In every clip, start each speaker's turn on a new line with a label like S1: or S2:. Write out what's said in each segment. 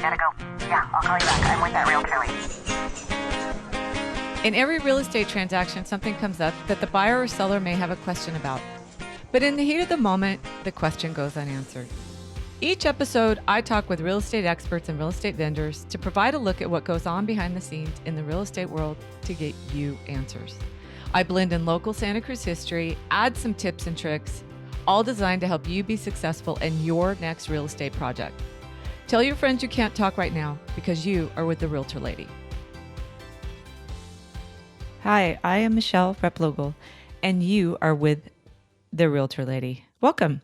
S1: Gotta go. Yeah, I'll call you back. I'm with that Realtor lady.
S2: In every real estate transaction, something comes up that the buyer or seller may have a question about. But in the heat of the moment, the question goes unanswered. Each episode, I talk with real estate experts and real estate vendors to provide a look at what goes on behind the scenes in the real estate world to get you answers. I blend in local Santa Cruz history, add some tips and tricks, all designed to help you be successful in your next real estate project. Tell your friends you can't talk right now because you are with the Realtor Lady. Hi, I am Michele Replogle, and you are with the Realtor Lady. Welcome.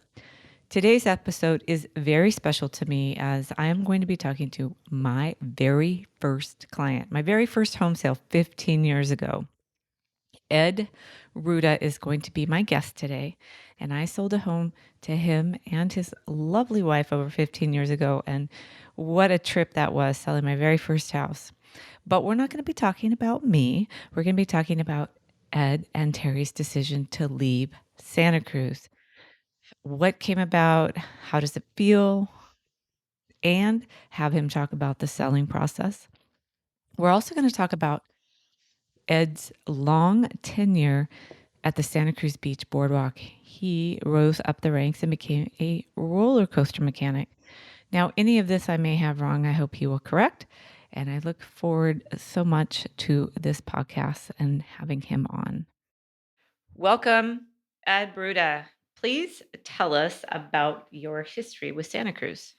S2: Today's episode is very special to me as I am going to be talking to my very first client, my very first home sale 15 years ago. Ed Ruda is going to be my guest today, and I sold a home to him and his lovely wife over 15 years ago, and what a trip that was, selling my very first house. But we're not going to be talking about me. We're going to be talking about Ed and Terry's decision to leave Santa Cruz. What came about, how does it feel, and have him talk about the selling process. We're also going to talk about Ed's long tenure at the Santa Cruz Beach Boardwalk. He rose up the ranks and became a roller coaster mechanic. Now, any of this I may have wrong, I hope he will correct. And I look forward so much to this podcast and having him on. Welcome, Ed Bruda. Please tell us about your history with Santa Cruz.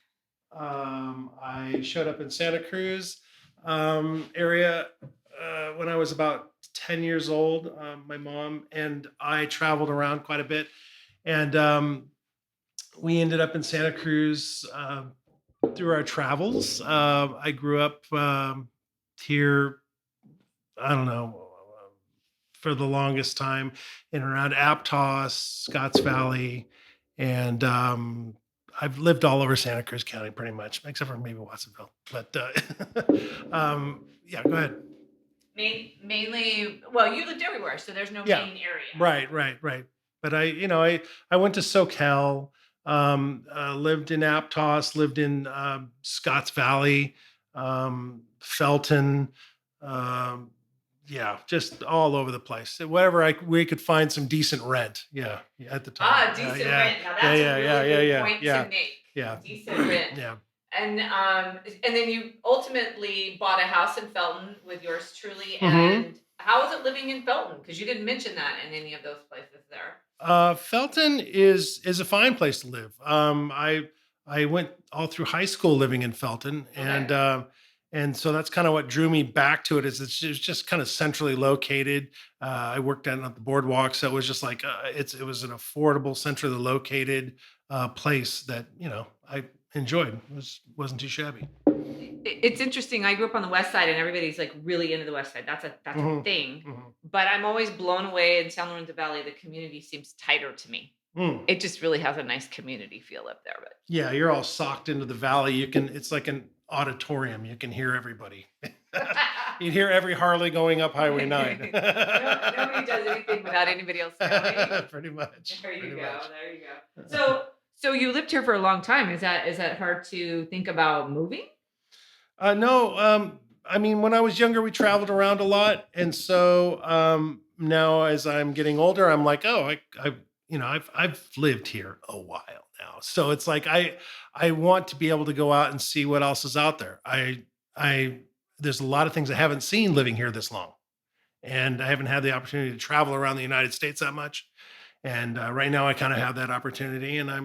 S3: I showed up in Santa Cruz area when I was about 10 years old. My mom and I traveled around quite a bit, and we ended up in Santa Cruz through our travels. I grew up here, I don't know, for the longest time in and around Aptos, Scotts Valley, and I've lived all over Santa Cruz County pretty much, except for maybe Watsonville. But yeah, go ahead.
S2: Mainly, well, you lived everywhere, so there's no main area.
S3: Right. But I went to SoCal, lived in Aptos, lived in Scotts Valley, Felton, yeah, just all over the place. Wherever we could find some decent rent. Yeah, at the time.
S2: Decent rent. Now that's a really good point to make.
S3: Yeah.
S2: Decent rent.
S3: Yeah.
S2: And then you ultimately bought a house in Felton with yours truly. And how was it living in Felton? Because you didn't mention that in any of those places there.
S3: Felton is a fine place to live. I went all through high school living in Felton, and so that's kind of what drew me back to it. It's just kind of centrally located. I worked down at the boardwalk, so it was just like it was an affordable, centrally located place that I enjoyed. Wasn't too shabby.
S2: It's interesting. I grew up on the west side, and everybody's like really into the west side. That's a thing. But I'm always blown away in San Lorenzo Valley. The community seems tighter to me. It just really has a nice community feel up there. But
S3: yeah, you're all socked into the valley. It's like an auditorium. You can hear everybody. You hear every Harley going up Highway 9.
S2: Nobody does anything without anybody else knowing.
S3: Pretty much.
S2: There you go. So you lived here for a long time. Is that hard to think about moving?
S3: No. I mean, when I was younger, we traveled around a lot, and so now as I'm getting older, I'm like, oh, I've lived here a while now. So it's like I want to be able to go out and see what else is out there. There's a lot of things I haven't seen living here this long, and I haven't had the opportunity to travel around the United States that much. And right now, I kind of have that opportunity, and I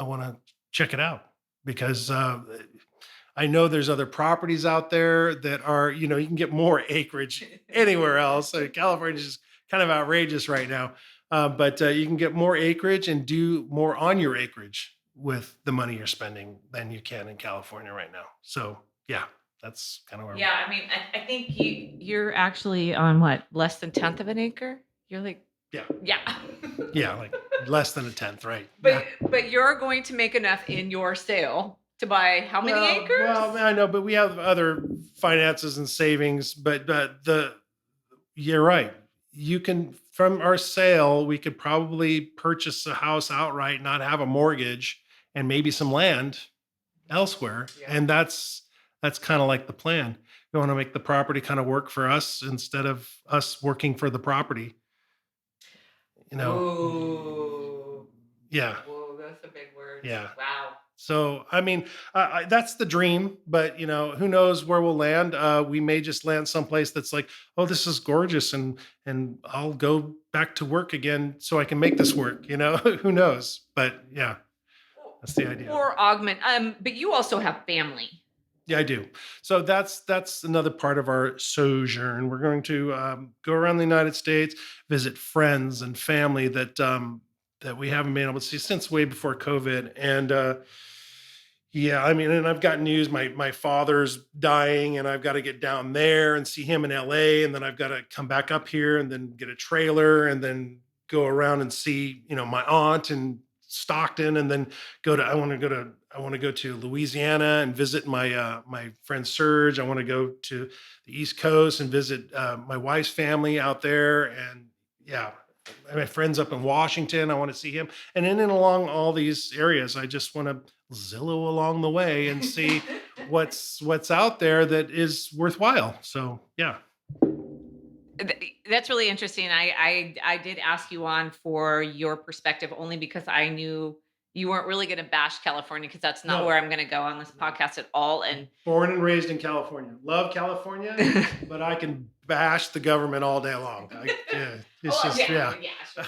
S3: want to check it out because I know there's other properties out there that are you can get more acreage anywhere else. California is just kind of outrageous right now. But you can get more acreage and do more on your acreage with the money you're spending than you can in California right now. So yeah, that's kind of where.
S2: Yeah, I mean, I think you're actually on what, less than 1/10 of an acre? You're like.
S3: Yeah.
S2: Yeah,
S3: like less than 1/10, right?
S2: But you're going to make enough in your sale to buy how many acres?
S3: Well, I know, but we have other finances and savings. But you're right. You can. From our sale, we could probably purchase a house outright, not have a mortgage, and maybe some land elsewhere.
S2: Yeah.
S3: And that's kind of like the plan. We want to make the property kind of work for us instead of us working for the property.
S2: Ooh.
S3: Yeah.
S2: Whoa, that's a big word.
S3: Yeah.
S2: Wow.
S3: So, I mean, that's the dream, but who knows where we'll land? We may just land someplace that's like, oh, this is gorgeous, and I'll go back to work again so I can make this work. Who knows? But yeah, that's the idea.
S2: Or augment. But you also have family.
S3: Yeah, I do. So that's another part of our sojourn. We're going to go around the United States, visit friends and family that we haven't been able to see since way before COVID, and yeah, I mean, and I've got news. My father's dying, and I've got to get down there and see him in LA, and then I've got to come back up here and then get a trailer and then go around and see, my aunt in Stockton, and then I want to go to Louisiana and visit my friend Serge. I want to go to the East Coast and visit my wife's family out there, and yeah, my friends up in Washington. I want to see him, and in and along all these areas, I just want to Zillow along the way and see what's out there that is worthwhile. So yeah.
S2: That's really interesting. I did ask you on for your perspective only because I knew you weren't really going to bash California, because that's not where I'm going to go on this podcast at all. And
S3: born and raised in California, love California, but I can bash the government all day long. Sure.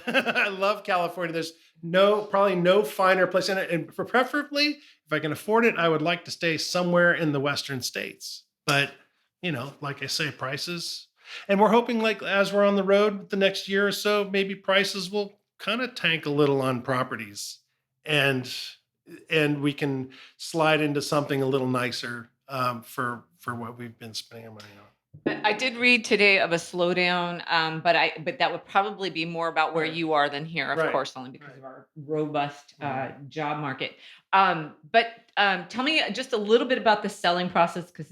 S3: I love California. There's probably no finer place in it, and preferably, if I can afford it, I would like to stay somewhere in the western states. But like I say, prices, and we're hoping, like, as we're on the road the next year or so, maybe prices will kind of tank a little on properties, and we can slide into something a little nicer for what we've been spending our money on.
S2: I did read today of a slowdown, but that would probably be more about where you are than here, of course, only because of our robust job market. But tell me just a little bit about the selling process, because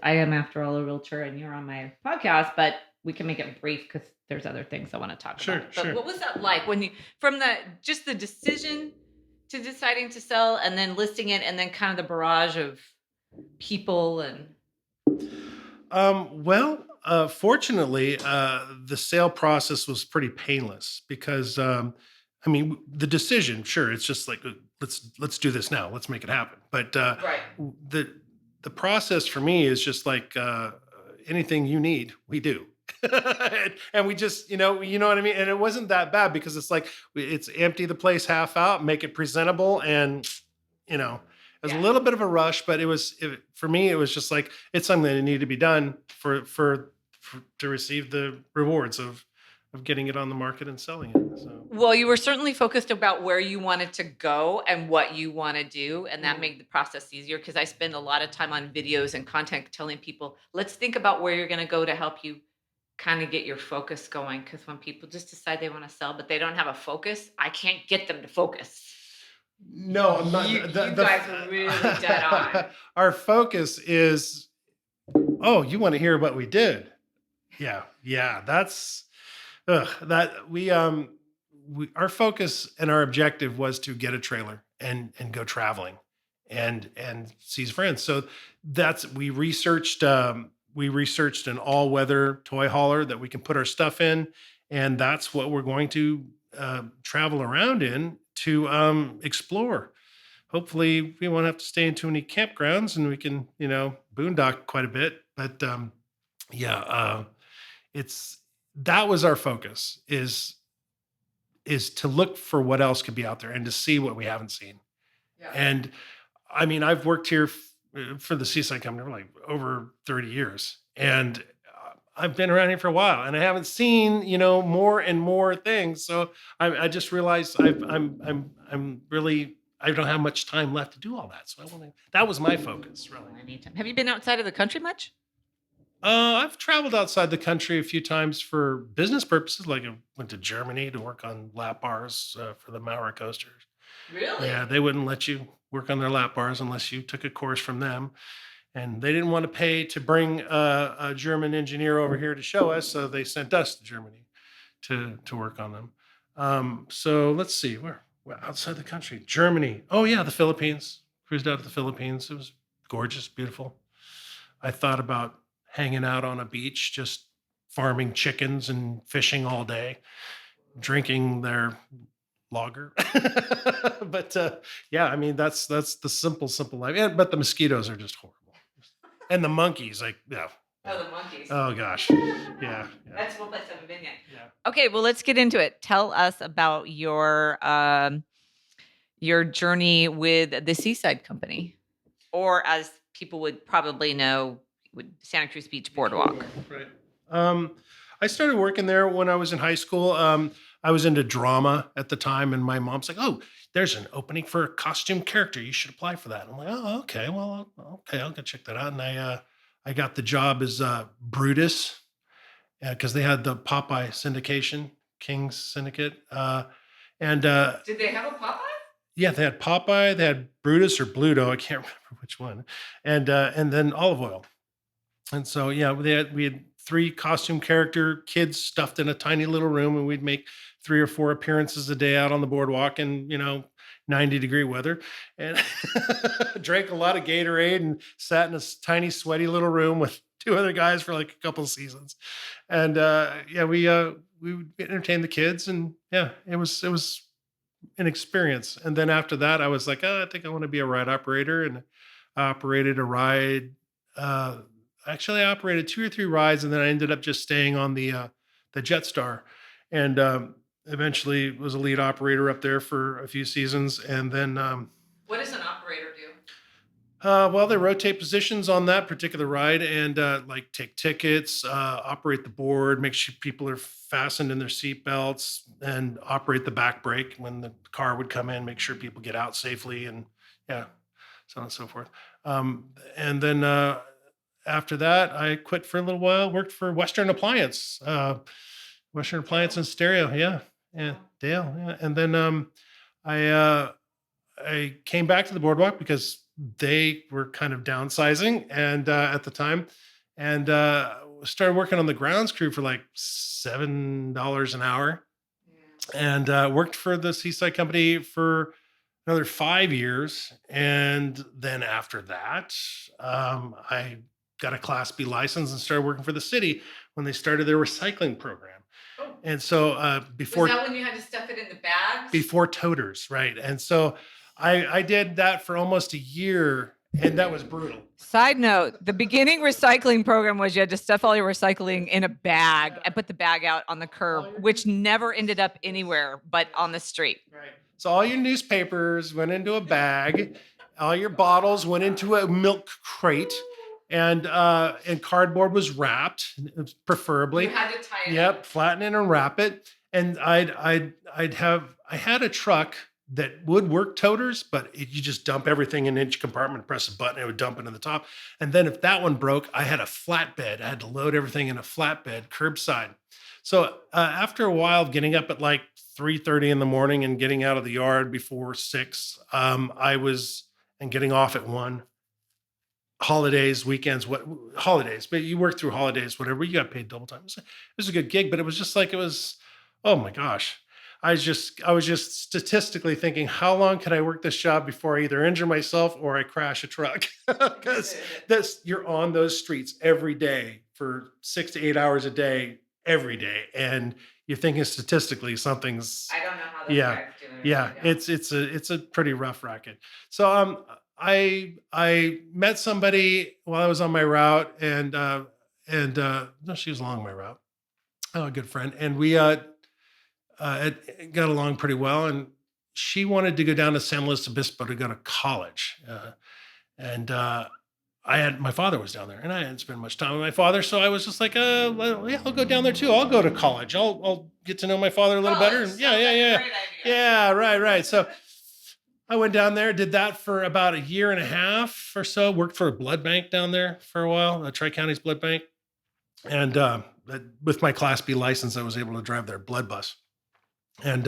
S2: I am, after all, a realtor, and you're on my podcast, but we can make it brief because there's other things I want to talk about. But what was that like when from the decision to deciding to sell, and then listing it, and then kind of the barrage of people and...
S3: Fortunately, the sale process was pretty painless because, the decision, sure, it's just like, let's do this now, let's make it happen. But the process for me is just like anything you need, we do. And we just, you know what I mean? And it wasn't that bad because it's like, it's empty the place half out, make it presentable, and it was a little bit of a rush, but for me, it was just like, it's something that needed to be done to receive the rewards of getting it on the market and selling it. So.
S2: Well, you were certainly focused about where you wanted to go and what you want to do, and that made the process easier, because I spend a lot of time on videos and content telling people, let's think about where you're going to go to help you kind of get your focus going, because when people just decide they want to sell but they don't have a focus, I can't get them to focus.
S3: No, I'm not.
S2: You guys are really dead on.
S3: Our focus is, you want to hear what we did? Yeah. That's that we our focus and our objective was to get a trailer and go traveling and see friends. So we researched an all-weather toy hauler that we can put our stuff in, and that's what we're going to travel around in to explore. Hopefully we won't have to stay in too many campgrounds, and we can, boondock quite a bit. But that was our focus, is to look for what else could be out there and to see what we haven't seen. Yeah. And I mean, I've worked here for the Seaside Company for like over 30 years, and I've been around here for a while, and I haven't seen, more and more things. So I just realized I'm really, I don't have much time left to do all that. So that was my focus, really.
S2: Have you been outside of the country much?
S3: I've traveled outside the country a few times for business purposes. Like, I went to Germany to work on lap bars for the Maurer coasters.
S2: Really?
S3: Yeah, they wouldn't let you work on their lap bars unless you took a course from them. And they didn't want to pay to bring a German engineer over here to show us, so they sent us to Germany to work on them. So let's see, we're outside the country. Germany. Oh yeah, the Philippines. Cruised out to the Philippines. It was gorgeous, beautiful. I thought about hanging out on a beach, just farming chickens and fishing all day, drinking their lager. But yeah, I mean that's the simple life. And, but the mosquitoes are just horrible, and the monkeys, like yeah.
S2: Oh, the monkeys.
S3: Oh gosh, yeah.
S2: That's what place haven't been yet.
S3: Yeah.
S2: Okay, well, let's get into it. Tell us about your journey with the Seaside Company, or as people would probably know, with Santa Cruz Beach Boardwalk.
S3: Right. I started working there when I was in high school. I was into drama at the time, and my mom's like, "Oh, there's an opening for a costume character. You should apply for that." I'm like, "Oh, okay. Well, okay, I'll go check that out." And I got the job as Brutus because they had the Popeye syndication, King's Syndicate, and
S2: Did they have a Popeye?
S3: yeah, they had Popeye, they had Brutus or Bluto. I can't remember which one, and then Olive Oil. And so, yeah, we had three costume character kids stuffed in a tiny little room, and we'd make 3 or 4 appearances a day out on the boardwalk in 90-degree weather, and drank a lot of Gatorade and sat in a tiny, sweaty little room with 2 other guys for like a couple of seasons. And yeah, we would entertain the kids, and yeah, it was an experience. And then after that, I was like, oh, I think I want to be a ride operator, and I operated a ride. Uh, Actually, I operated 2 or 3 rides, and then I ended up just staying on the Jetstar, and eventually was a lead operator up there for a few seasons. And then,
S2: What does an operator do?
S3: well, they rotate positions on that particular ride, and like take tickets, operate the board, make sure people are fastened in their seatbelts, and operate the back brake when the car would come in, make sure people get out safely, and yeah, so on and so forth. And then. After that, I quit for a little while, worked for Western Appliance and Stereo. Yeah. Yeah. Dale. Yeah. And then I came back to the boardwalk because they were kind of downsizing and at the time, and started working on the grounds crew for like $7 an hour, and worked for the Seaside Company for another 5 years. And then after that, I got a Class B license and started working for the city when they started their recycling program.
S2: Oh.
S3: And so before
S2: Was that when you had to stuff it in the bags?
S3: before toters, right? And so I did that for almost a year, and that was brutal.
S2: Side note, the beginning recycling program was you had to stuff all your recycling in a bag and put the bag out on the curb, which never ended up anywhere but on the street.
S3: Right. So all your newspapers went into a bag, all your bottles went into a milk crate, and cardboard was wrapped, preferably.
S2: You had to tie it up.
S3: Yep, flatten it and wrap it. And I had a truck that would work toters, but you just dump everything in each compartment, press a button, it would dump into the top. And then if that one broke, I had a flatbed. I had to load everything in a flatbed, curbside. So after a while of getting up at like 3:30 in the morning and getting out of the yard before 6, and getting off at 1. Holidays, weekends, what holidays, but you work through holidays, whatever, you got paid double time. It was a good gig, but it was just like, oh my gosh. I was just statistically thinking, how long can I work this job before I either injure myself or I crash a truck? Because you're on those streets every day for 6 to 8 hours a day, every day. And you're thinking statistically something's,
S2: I don't know how those
S3: yeah,
S2: guys do it.
S3: yeah, it's a pretty rough racket. So I met somebody while I was on my route, and no, she was along my route. Oh, a good friend, and we got along pretty well. And she wanted to go down to San Luis Obispo to go to college, and my father was down there, and I hadn't spent much time with my father, so I was just like, well, yeah, I'll go down there too. I'll go to college. I'll get to know my father a little better. And yeah, right. So I went down there, did that for about a year and a half or so, worked for a blood bank down there for a while, Tri-County's blood bank. And with my Class B license, I was able to drive their blood bus. And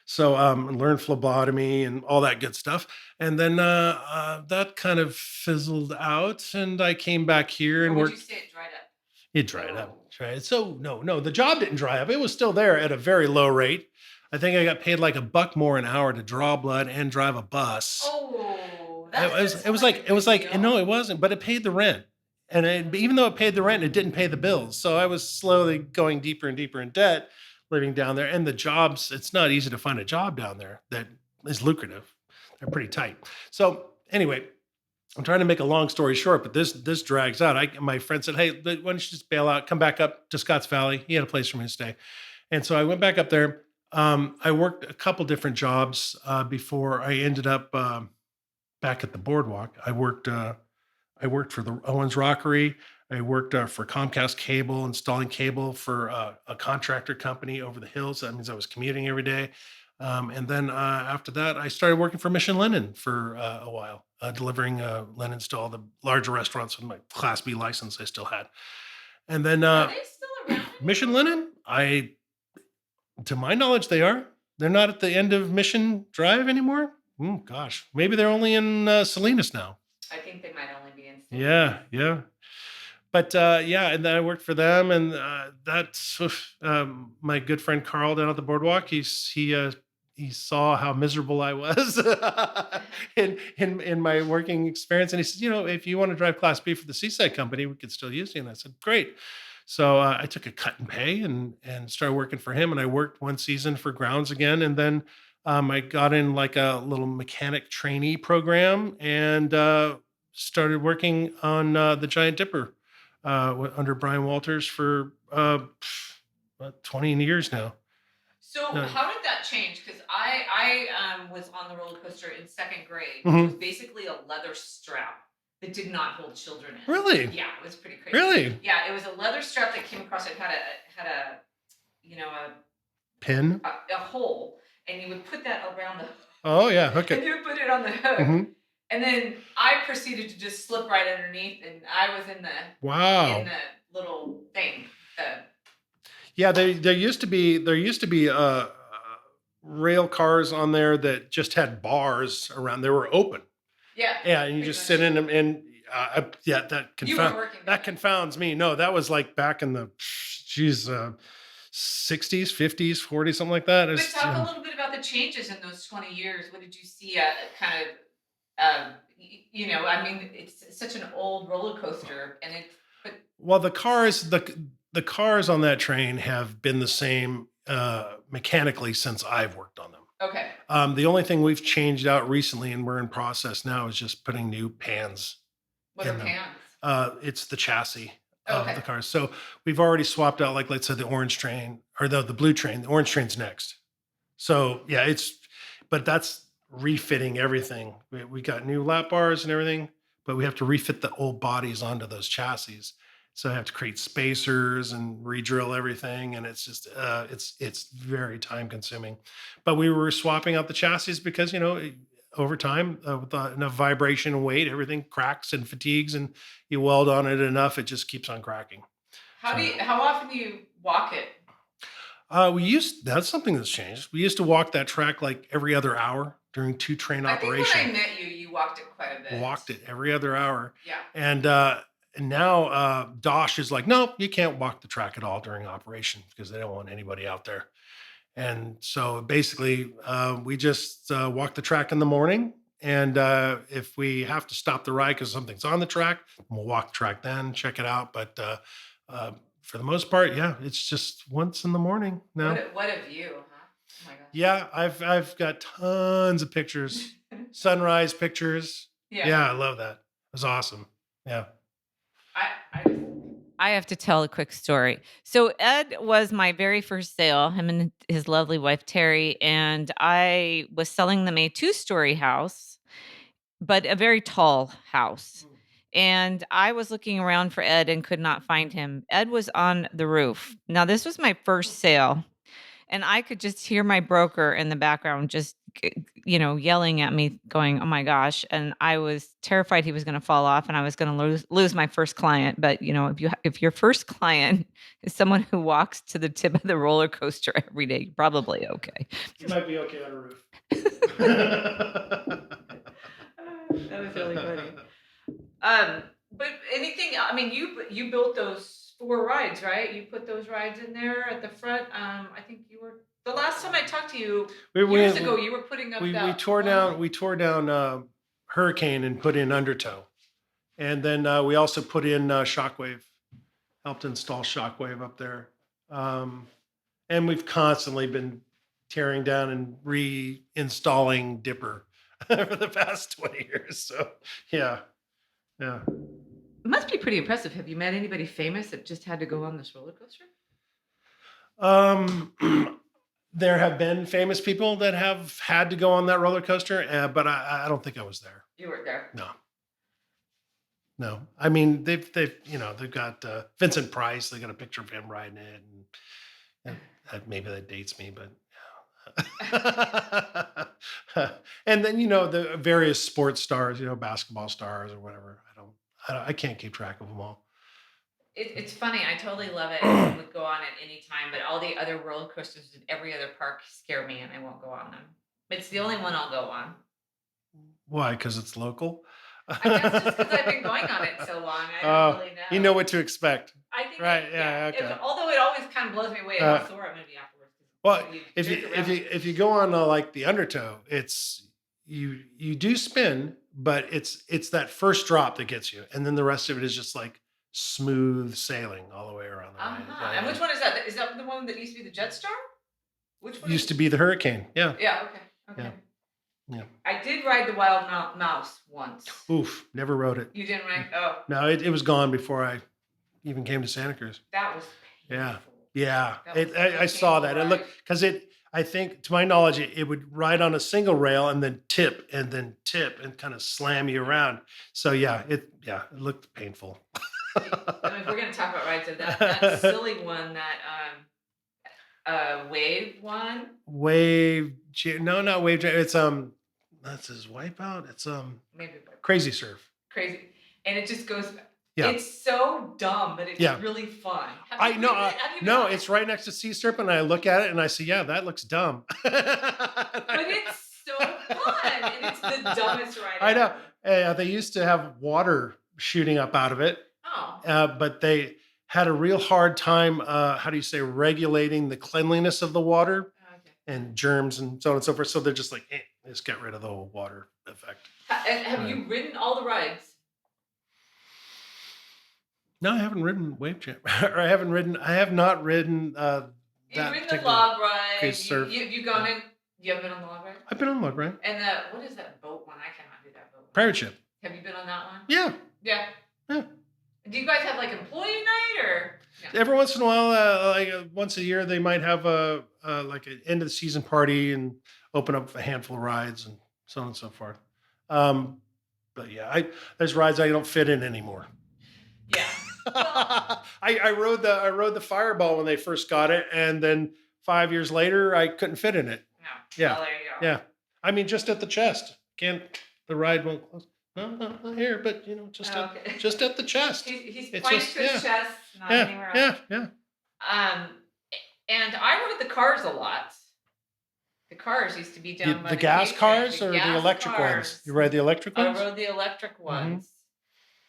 S3: so learned phlebotomy and all that good stuff. And then that kind of fizzled out, and I came back here and worked.
S2: Would you say it dried up?
S3: It dried up. Right. So no, the job didn't dry up. It was still there at a very low rate. I think I got paid like $1 more an hour to draw blood and drive a bus.
S2: Oh,
S3: it was like no, it wasn't, but it paid the rent. And even though it paid the rent, it didn't pay the bills. So I was slowly going deeper and deeper in debt living down there. And the jobs, it's not easy to find a job down there that is lucrative. They're pretty tight. So anyway, I'm trying to make a long story short, but this drags out. My friend said, "Hey, why don't you just bail out, come back up to Scotts Valley?" He had a place for me to stay, and so I went back up there. I worked a couple different jobs before I ended up back at the boardwalk. I worked for the Owens Rockery. I worked for Comcast Cable, installing cable for a contractor company over the hills. That means I was commuting every day. And then after that, I started working for Mission Linen for a while, delivering linens to all the larger restaurants with my Class B license I still had. And then
S2: Are they still around?
S3: Mission Linen, to my knowledge, they are. They're not at the end of Mission Drive anymore. Gosh, maybe they're only in Salinas now.
S2: I think they might only be in.
S3: Yeah. But yeah, and then I worked for them, and that's my good friend Carl down at the boardwalk. He saw how miserable I was in my working experience, and he said, if you want to drive Class B for the Seaside Company, we could still use you. And I said, great. So I took a cut in pay and started working for him, and I worked one season for grounds again, and then I got in like a little mechanic trainee program and started working on the Giant Dipper under Brian Walters for about 20 years now.
S2: So how did that change? Because I was on the roller coaster in second grade.
S3: Mhm.
S2: It was basically a leather strap that did not hold children in.
S3: Really?
S2: Yeah, it was pretty crazy.
S3: Really?
S2: Yeah, it was a leather strap that came across. It had a
S3: Pin?
S2: a hole, and you would put that around the.
S3: Oh yeah, okay.
S2: And you would put it on the hook. Mm-hmm. And then I proceeded to just slip right underneath, and I was in the little thing.
S3: Yeah, there used to be rail cars on there that just had bars around. They were open. Yeah, and you just sit in them, and that confounds me. No, that was like back in the 60s, 50s, 40s, something like that.
S2: But talk a little bit about the changes in those 20 years. What did you see? Kind of. I mean, it's such an old roller coaster, and
S3: well, the cars on that train have been the same mechanically since I've worked on them.
S2: Okay.
S3: The only thing we've changed out recently, and we're in process now, is just putting new pans.
S2: What are pans?
S3: It's the chassis of the cars. So we've already swapped out, like, let's say the orange train or the blue train. The orange train's next. So yeah, but that's refitting everything. We got new lap bars and everything, but we have to refit the old bodies onto those chassis. So I have to create spacers and re-drill everything, and it's just it's very time consuming. But we were swapping out the chassis because over time with enough vibration and weight, everything cracks and fatigues, and you weld on it enough, it just keeps on cracking.
S2: How often do you walk it?
S3: That's something that's changed. We used to walk that track like every other hour during 2-train operation.
S2: I think when I met you walked it quite a bit.
S3: Walked it every other hour.
S2: Yeah.
S3: And now Dosh is like, no, you can't walk the track at all during operation because they don't want anybody out there. And so basically, we just walk the track in the morning. And if we have to stop the ride because something's on the track, we'll walk the track then, check it out. But for the most part, yeah, it's just once in the morning now.
S2: What a view, huh? Oh my God.
S3: Yeah, I've got tons of pictures, sunrise pictures. Yeah, I love that. It was awesome. Yeah.
S2: I have to tell a quick story. So Ed was my very first sale, him and his lovely wife, Terry, and I was selling them a 2-story house, but a very tall house. And I was looking around for Ed and could not find him. Ed was on the roof. Now, this was my first sale, and I could just hear my broker in the background just yelling at me going, oh my gosh. And I was terrified he was going to fall off and I was going to lose my first client. But if your first client is someone who walks to the tip of the roller coaster every day, you're probably okay.
S3: You might be okay on a roof.
S2: That was really funny. But anything, I mean, you built those 4 rides, right? You put those rides in there at the front. I think you were, the last time I talked to you years ago, you were putting up
S3: we tore down Hurricane and put in undertow. And then we also put in Shockwave, helped install Shockwave up there. And we've constantly been tearing down and reinstalling Dipper for the past 20 years. So, yeah. Yeah.
S2: It must be pretty impressive. Have you met anybody famous that just had to go on this roller coaster?
S3: There have been famous people that have had to go on that roller coaster, but I don't think I was there.
S2: You weren't there.
S3: No. I mean, they've got Vincent Price. They got a picture of him riding it, and maybe that dates me, but. And then the various sports stars, basketball stars or whatever. I can't keep track of them all.
S2: It's funny. I totally love it and would go on at any time, but all the other roller coasters in every other park scare me and I won't go on them. It's the only one I'll go on.
S3: Why? Because it's local?
S2: I guess just because I've been going on it so long. I don't really know.
S3: You know what to expect.
S2: I think
S3: right. Yeah. Okay.
S2: Although it always kind of blows me away how sore I'm going to be afterwards.
S3: Well, if you go on like the undertow, it's you do spin, but it's that first drop that gets you, and then the rest of it is just like smooth sailing all the way around the ride.
S2: Yeah, and which one is that? Is that the one that used to be the Jetstar? Which one?
S3: Used to be the Hurricane. Yeah.
S2: Yeah. Okay.
S3: Yeah.
S2: I did ride the Wild Mouse once.
S3: Oof, never rode it.
S2: You didn't ride? Oh.
S3: No, it was gone before I even came to Santa Cruz.
S2: That was painful.
S3: Yeah. I saw that. It looked, because I think, to my knowledge, it would ride on a single rail and then tip and kind of slam you around. So it looked painful.
S2: I mean, if we're going to talk about rides, so that silly one, that Wave one.
S3: No, not Wave. It's that's his Wipeout. It's
S2: maybe
S3: Crazy Surf.
S2: Crazy, and it just goes.
S3: Yeah.
S2: It's so dumb, but it's really fun.
S3: I know. No, it's right next to Sea Serpent, and I look at it and I say, "Yeah, that looks dumb."
S2: But it's so fun, and it's the dumbest ride
S3: I know.
S2: ever.
S3: They used to have water shooting up out of it.
S2: Oh.
S3: But they had a real hard time. Regulating the cleanliness of the water and germs and so on and so forth. So they're just like, just get rid of the whole water effect.
S2: And have you ridden all the rides?
S3: No, I haven't ridden Wave Jam. I have not ridden
S2: You've ridden the log ride.
S3: You've
S2: gone in. You haven't been on the log ride?
S3: I've been on the log ride.
S2: And what is that boat one? I cannot do that boat one.
S3: Pirate ship.
S2: Have you been on that one?
S3: Yeah.
S2: Yeah. Do you guys have like employee night or? No?
S3: Every once in a while, once a year, they might have like an end of the season party and open up a handful of rides and so on and so forth. But yeah, there's rides I don't fit in anymore.
S2: Yeah. Well,
S3: I rode the Fireball when they first got it, and then 5 years later, I couldn't fit in it.
S2: No.
S3: Yeah.
S2: Well, there you go.
S3: Yeah. I mean, just at the chest. The ride won't close. No, not here, but just at the chest.
S2: He's pointing to his chest, not anywhere else.
S3: Yeah.
S2: And I rode the cars a lot. The cars used to be down by
S3: the gas cars or the electric ones? You ride the electric ones?
S2: I rode the electric ones. Mm-hmm.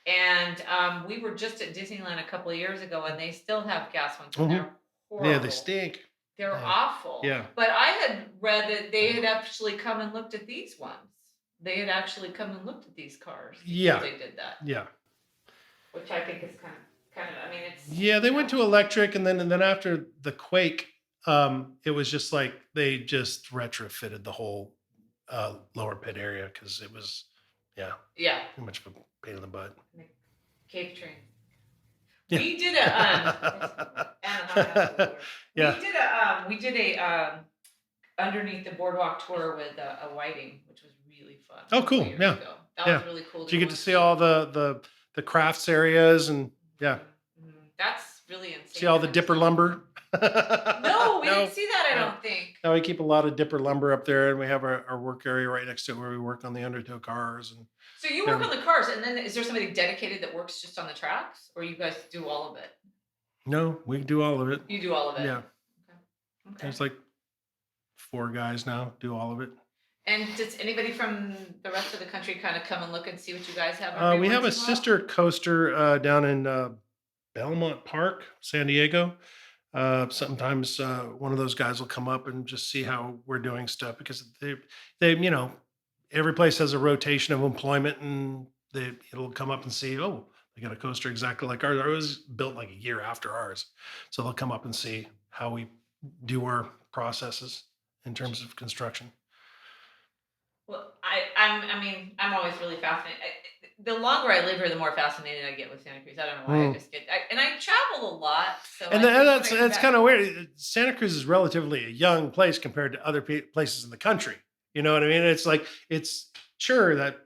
S2: And we were just at Disneyland a couple of years ago, and they still have gas ones. And they're horrible.
S3: Yeah, they stink.
S2: They're awful.
S3: Yeah.
S2: But I had read that they had actually come and looked at these ones. They had actually come and looked at these cars.
S3: Yeah.
S2: They did that.
S3: Yeah.
S2: Which I think is kind of. I mean, it's.
S3: Yeah, they went to electric, and then after the quake, it was just like they just retrofitted the whole lower pit area because it was, too much of a pain in the butt.
S2: Cape train.
S3: Yeah.
S2: We did a. We did a underneath the boardwalk tour with a whiting, which was really fun.
S3: Oh, cool! Yeah,
S2: that was really cool.
S3: Did you get to see all the crafts areas and
S2: That's really insane.
S3: See all the Dipper lumber?
S2: No, we didn't see that. I don't think.
S3: No, we keep a lot of Dipper lumber up there, and we have our work area right next to it where we work on the undertow cars. And
S2: so you work on the cars, and then is there somebody dedicated that works just on the tracks, or you guys do all of it?
S3: No, we do all of it.
S2: You do all of it.
S3: Yeah.
S2: Okay.
S3: There's like 4 guys now do all of it.
S2: And does anybody from the rest of the country kind of come and look and see what you guys have?
S3: We have a sister coaster down in Belmont Park, San Diego. Sometimes one of those guys will come up and just see how we're doing stuff because they every place has a rotation of employment, and it'll come up and see, oh, they got a coaster exactly like ours. Ours was built like a year after ours. So they'll come up and see how we do our processes in terms of construction.
S2: Well, I'm always really fascinated. The longer I live here, the more fascinated I get with Santa Cruz. I don't know why. I just get, and I travel a lot. So
S3: And that's kind of weird. Santa Cruz is relatively a young place compared to other places in the country. You know what I mean? It's like, it's sure that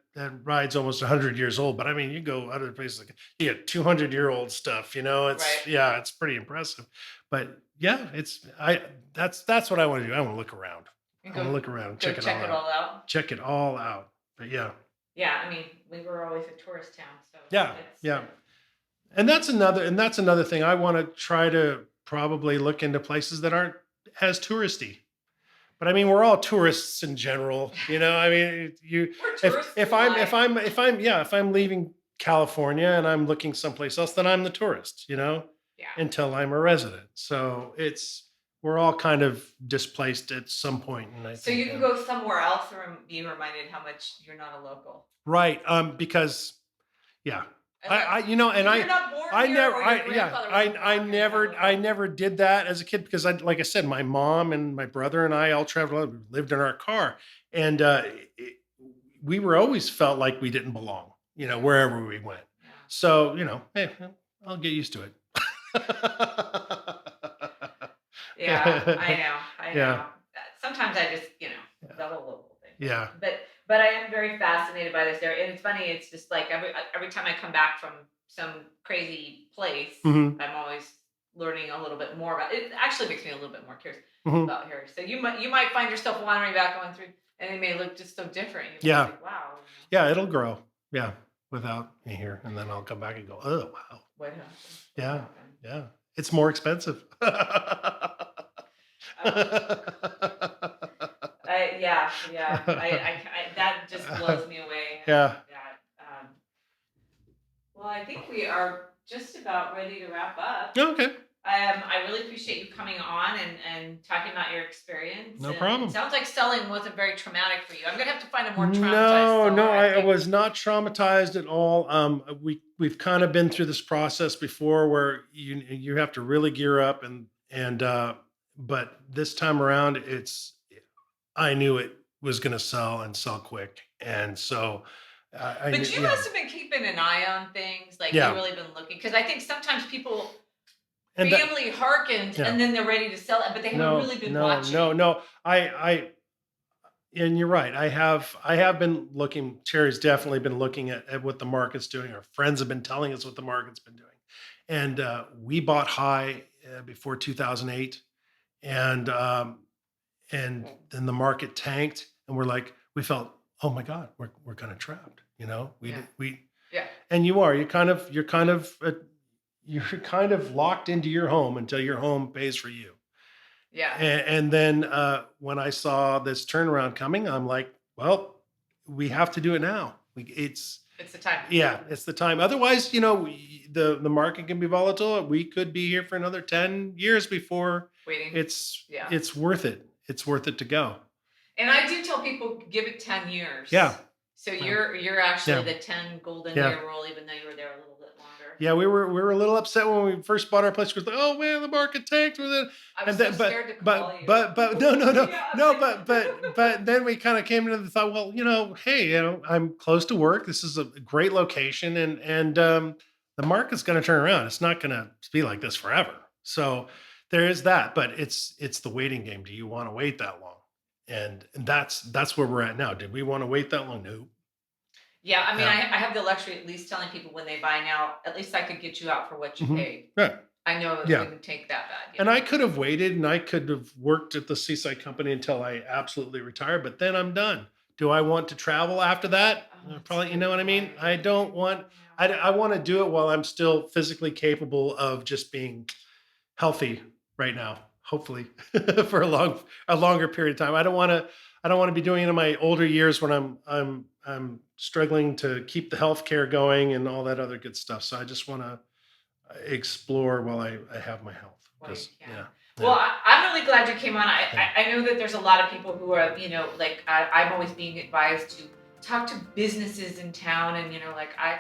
S3: ride's almost 100 years old, but I mean, you go other places, like you get 200-year-old stuff, it's, yeah, it's pretty impressive. But yeah, that's what I want to do. I want to look around. I want to look around and check it all out. Check it all out. But yeah.
S2: Yeah, I mean, we were always a tourist town, so
S3: yeah. And that's another thing. I want to try to probably look into places that aren't as touristy. But I mean, we're all tourists in general, I mean, if I'm leaving California and I'm looking someplace else, then I'm the tourist, until I'm a resident. So we're all kind of displaced at some point. And
S2: so you can go somewhere else or be reminded how much you're not a local.
S3: Right. Because I never did that as a kid, because like I said, my mom and my brother and I all traveled, we lived in our car, and we were always felt like we didn't belong, wherever we went. Yeah. So, hey, I'll get used to it.
S2: Yeah, I know. Yeah. Sometimes I just, the whole local thing.
S3: Yeah.
S2: But I am very fascinated by this area. And it's funny, it's just like every time I come back from some crazy place, I'm always learning a little bit more about it. It actually makes me a little bit more curious about here. So you might find yourself wandering back going through, and it may look just so different.
S3: Yeah.
S2: Like, wow.
S3: Yeah, it'll grow. Yeah. Without me here. And then I'll come back and go, oh, wow.
S2: What happened?
S3: Yeah. Yeah. It's more expensive.
S2: That just blows me away.
S3: Yeah.
S2: Well, I think we are just about ready to wrap up.
S3: Okay.
S2: I really appreciate you coming on and talking about your experience.
S3: No problem.
S2: It sounds like selling wasn't very traumatic for you. I'm gonna have to find a more traumatized seller.
S3: No, I was not traumatized at all. We've kind of been through this process before, where you have to really gear up, but this time around, I knew it was going to sell and sell quick, and so.
S2: But you must have been keeping an eye on things, like you've really been looking, because I think sometimes people. Family hearkened, and then they're ready to sell it, but they haven't really been watching.
S3: No. And you're right. I have been looking. Cherry's definitely been looking at what the market's doing. Our friends have been telling us what the market's been doing, and we bought high before 2008, and then the market tanked, and we felt, oh my God, we're kind of trapped. And you're kind of locked into your home until your home pays for you.
S2: Yeah.
S3: And then when I saw this turnaround coming, I'm like, well, we have to do it now. It's
S2: the time.
S3: Yeah, it's the time. Otherwise, the market can be volatile. We could be here for another 10 years before
S2: waiting.
S3: It's worth it. It's worth it to go.
S2: And I do tell people, give it 10 years.
S3: Yeah.
S2: So you're actually the 10 golden year rule, even though you were there a little bit longer.
S3: Yeah, we were a little upset when we first bought our place. We were like, oh man, the market tanked with it.
S2: I was scared to call you.
S3: But no, but then we kind of came into the thought, well, hey, I'm close to work. This is a great location, and the market's going to turn around. It's not going to be like this forever. So there is that, but it's the waiting game. Do you want to wait that long? And that's where we're at now. Did we want to wait that long? No.
S2: Yeah, I mean, I have the luxury at least telling people when they buy now, at least I could get you out for what you paid.
S3: Right.
S2: I know it wouldn't take that bad.
S3: And I could have waited, and I could have worked at the Seaside Company until I absolutely retire, but then I'm done. Do I want to travel after that? Probably, you know what I mean? I don't want, I want to do it while I'm still physically capable of just being healthy right now, hopefully for a longer period of time. I don't want to be doing it in my older years when I'm struggling to keep the healthcare going and all that other good stuff. So I just want to explore while I have my health.
S2: Right, yeah. Well, I'm really glad you came on. I know that there's a lot of people who are, like I'm always being advised to talk to businesses in town, and like I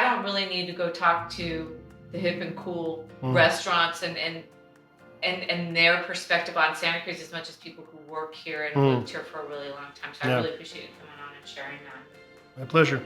S2: don't really need to go talk to the hip and cool restaurants and their perspective on Santa Cruz as much as people who work here and lived here for a really long time. So I really appreciate you coming on and sharing that.
S3: My pleasure.